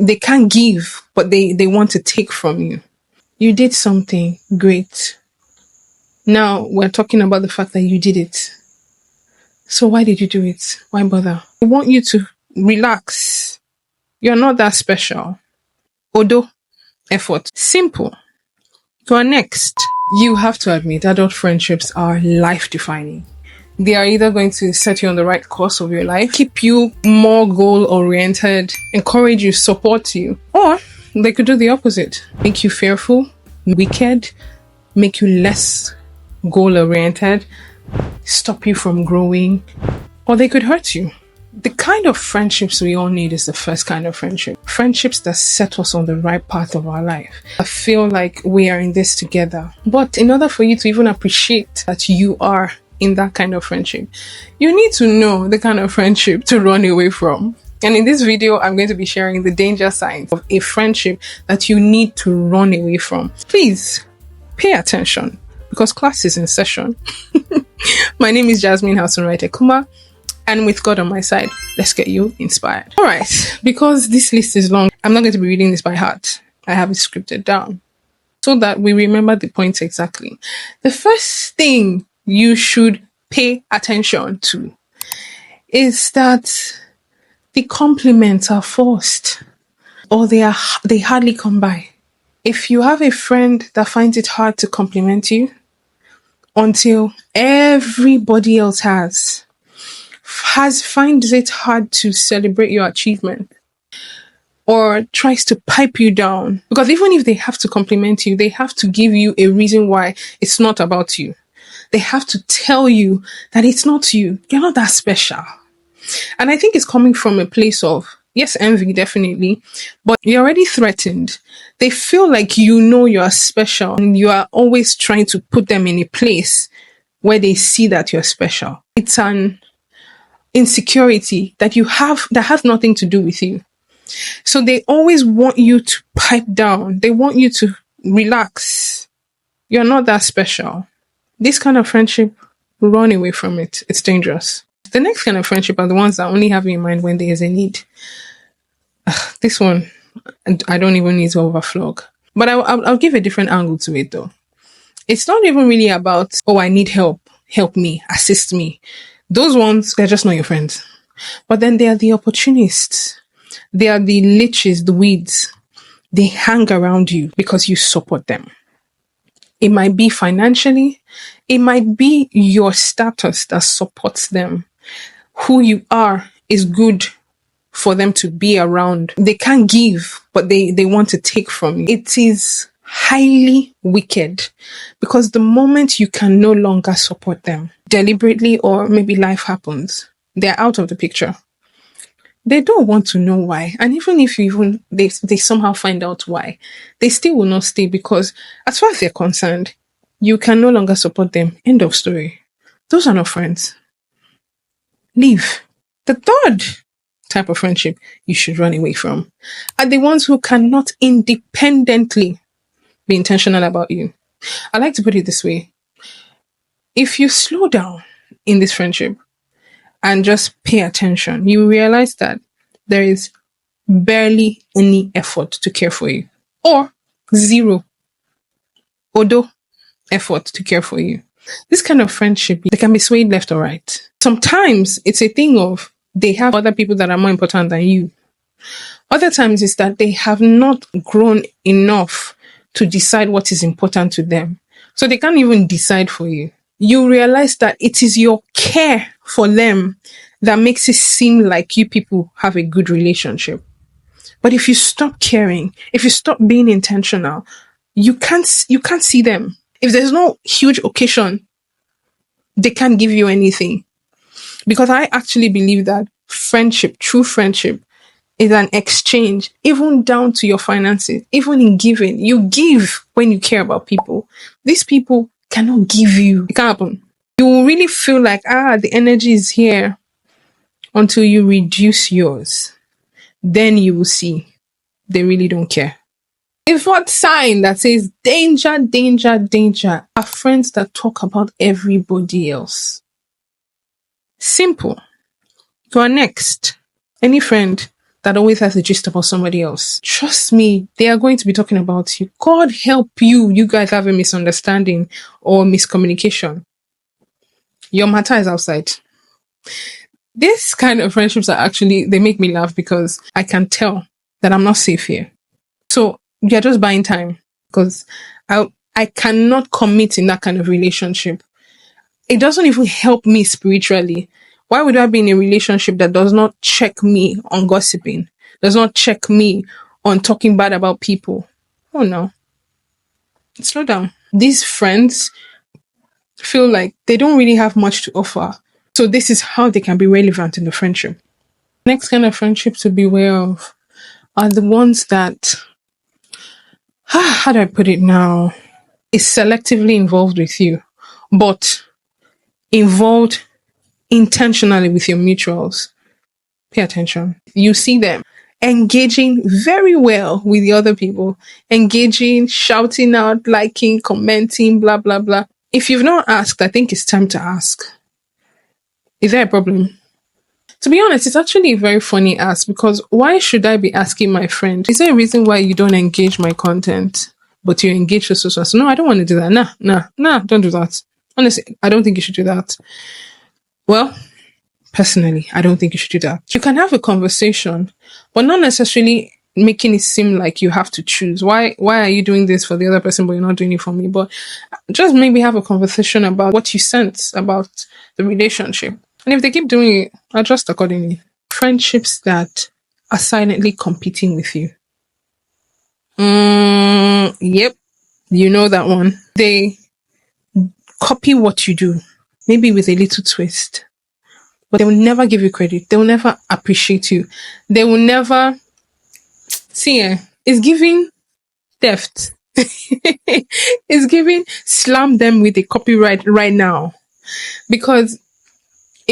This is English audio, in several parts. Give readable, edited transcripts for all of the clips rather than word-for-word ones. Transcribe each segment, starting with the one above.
They can't give, but they want to take from you. You did something great. Now we're talking about the fact that you did it. So why did you do it? Why bother? I want you to relax. You're not that special. Odo, effort. Simple. To our next. You have to admit adult friendships are life defining. They are either going to set you on the right course of your life, keep you more goal oriented, encourage you, support you, or they could do the opposite, make you fearful, wicked, make you less goal oriented, stop you from growing, or they could hurt you. The kind of friendships we all need is the first kind of friendship. Friendships that set us on the right path of our life. I feel like we are in this together. But in order for you to even appreciate that you are in that kind of friendship, you need to know the kind of friendship to run away from. And in this video, I'm going to be sharing the danger signs of a friendship that you need to run away from. Please pay attention because class is in session. My name is Jasmine Housenwright-Ekuma. And with God on my side, let's get you inspired. All right, because this list is long, I'm not going to be reading this by heart. I have it scripted down so that we remember the points exactly. The first thing you should pay attention to is that the compliments are forced or they hardly come by. If you have a friend that finds it hard to compliment you until everybody else finds it hard to celebrate your achievement or tries to pipe you down, because even if they have to compliment you, they have to give you a reason why it's not about you. They have to tell you that it's not you. You're not that special. And I think it's coming from a place of, yes, envy, definitely, but you're already threatened. They feel like you know you are special and you are always trying to put them in a place where they see that you're special. It's an insecurity that you have that has nothing to do with you. So they always want you to pipe down. They want you to relax. You're not that special. This kind of friendship, run away from it. It's dangerous. The next kind of friendship are the ones that only have you in mind when there is a need. This one, I don't even need to overflog. But I'll give a different angle to it though. It's not even really about, oh, I need help. Help me. Assist me. Those ones, they're just not your friends. But then they are the opportunists. They are the leeches, the weeds. They hang around you because you support them. It might be financially. It might be your status that supports them. Who you are is good for them to be around. They can't give, but they want to take from you. It is highly wicked because the moment you can no longer support them deliberately, or maybe life happens, they're out of the picture. They don't want to know why. And even if they somehow find out why, they still will not stay because as far as they're concerned, you can no longer support them. End of story. Those are not friends. Leave. The third type of friendship you should run away from are the ones who cannot independently be intentional about you. I like to put it this way. If you slow down in this friendship and just pay attention, you realize that there is barely any effort to care for you, or zero odo effort to care for you. This kind of friendship, they can be swayed left or right. Sometimes it's a thing of they have other people that are more important than you. Other times it's that they have not grown enough to decide what is important to them. So they can't even decide for you. You realize that it is your care for them that makes it seem like you people have a good relationship. But if you stop caring, if you stop being intentional, you can't see them. If there's no huge occasion, they can't give you anything. Because I actually believe that friendship, true friendship, is an exchange, even down to your finances, even in giving. You give when you care about people. These people cannot give you. It can't happen. You will really feel like, the energy is here until you reduce yours. Then you will see they really don't care. A fourth sign that says danger, danger, danger are friends that talk about everybody else. Simple. To our next, any friend that always has a gist about somebody else. Trust me, they are going to be talking about you. God help you. You guys have a misunderstanding or miscommunication. Your matter is outside. This kind of friendships are actually, they make me laugh because I can tell that I'm not safe here. So you're just buying time because I cannot commit in that kind of relationship. It doesn't even help me spiritually. Why would I be in a relationship that does not check me on gossiping, does not check me on talking bad about people? Oh no. Slow down. These friends feel like they don't really have much to offer. So this is how they can be relevant in the friendship. Next kind of friendship to beware of are the ones that, how do I put it now, is selectively involved with you, but involved intentionally with your mutuals. Pay attention. You see them engaging very well with the other people, engaging, shouting out, liking, commenting, blah, blah, blah. If you've not asked, I think it's time to ask. Is there a problem? To be honest, it's actually a very funny ask because why should I be asking my friend? Is there a reason why you don't engage my content, but you engage with so? No, I don't want to do that. Nah, don't do that. Honestly, I don't think you should do that. Well, personally, I don't think you should do that. You can have a conversation, but not necessarily making it seem like you have to choose. Why are you doing this for the other person, but you're not doing it for me? But just maybe have a conversation about what you sense about the relationship. And if they keep doing it, adjust accordingly. Friendships that are silently competing with you. Yep. You know that one. They copy what you do, maybe with a little twist. But they will never give you credit. They will never appreciate you. They will never see it's giving theft. It's giving slam them with a copyright right now. Because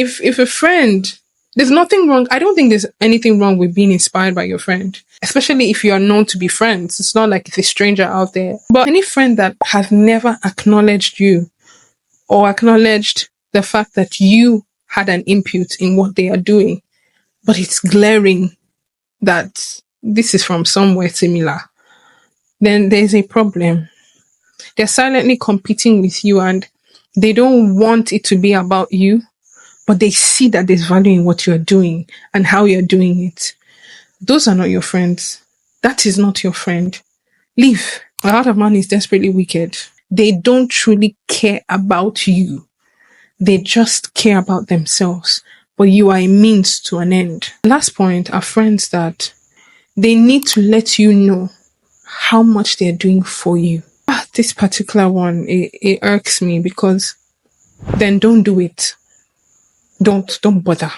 if a friend, there's nothing wrong. I don't think there's anything wrong with being inspired by your friend, especially if you are known to be friends. It's not like it's a stranger out there. But any friend that has never acknowledged you or acknowledged the fact that you had an input in what they are doing, but it's glaring that this is from somewhere similar, then there's a problem. They're silently competing with you and they don't want it to be about you, but they see that there's value in what you're doing and how you're doing it. Those are not your friends. That is not your friend. Leave. A heart of man is desperately wicked. They don't truly care about you. They just care about themselves, but you are a means to an end. Last point are friends that they need to let you know how much they're doing for you. This particular one, it irks me because then don't do it. Don't bother.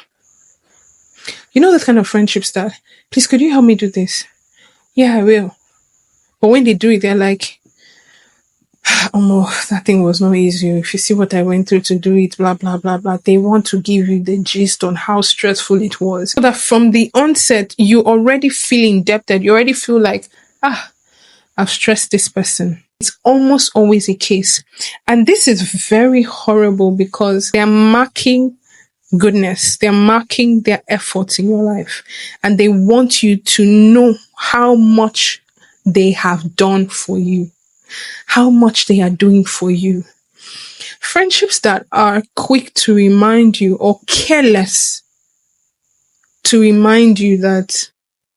You know, those kind of friendships that, please, could you help me do this? Yeah, I will. But when they do it, they're like, oh, that thing was not easy. If you see what I went through to do it, blah, blah, blah, blah. They want to give you the gist on how stressful it was. So that from the onset, you already feel indebted. You already feel like, I've stressed this person. It's almost always a case. And this is very horrible because they're marking goodness. They're marking their efforts in your life. And they want you to know how much they have done for you, how much they are doing for you. Friendships that are quick to remind you or careless to remind you that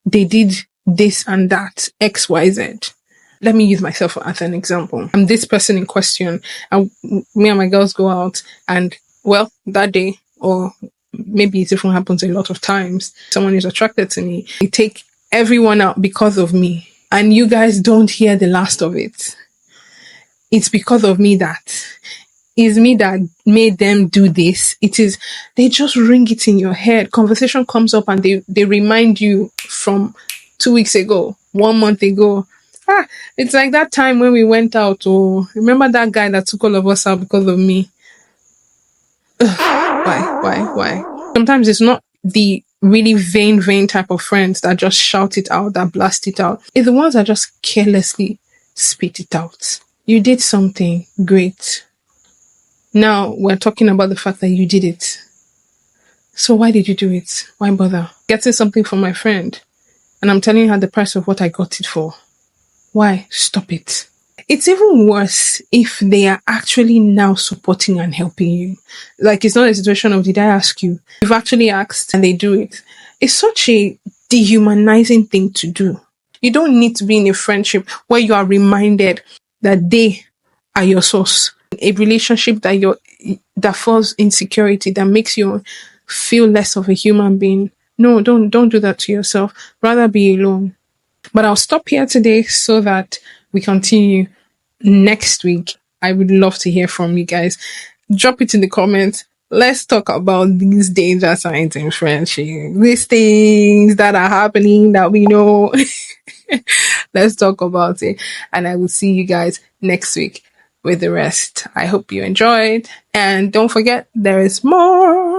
they did this and that, X, Y, Z. Let me use myself as an example. I'm this person in question, and me and my girls go out, and well, that day, or maybe it even happens a lot of times, someone is attracted to me. They take everyone out because of me, and you guys don't hear the last of it. It's because of me that. It's me that made them do this. It is, they just ring it in your head. Conversation comes up and they remind you from 2 weeks ago, 1 month ago. It's like that time when we went out. Oh, remember that guy that took all of us out because of me? Why? Sometimes it's not the really vain type of friends that just shout it out, that blast it out. It's the ones that just carelessly spit it out. You did something great. Now we're talking about the fact that you did it. So why did you do it? Why bother? Getting something from my friend and I'm telling her the price of what I got it for. Why? Stop it. It's even worse if they are actually now supporting and helping you. Like, it's not a situation of, did I ask you? You've actually asked and they do it. It's such a dehumanizing thing to do. You don't need to be in a friendship where you are reminded that they are your source. A relationship that falls insecurity, that makes you feel less of a human being. No, don't do that to yourself. Rather be alone. But I'll stop here today so that we continue next week. I would love to hear from you guys. Drop it in the comments. Let's talk about these danger signs in friendship. These things that are happening that we know. Let's talk about it. And I will see you guys next week with the rest. I hope you enjoyed. And don't forget, there is more.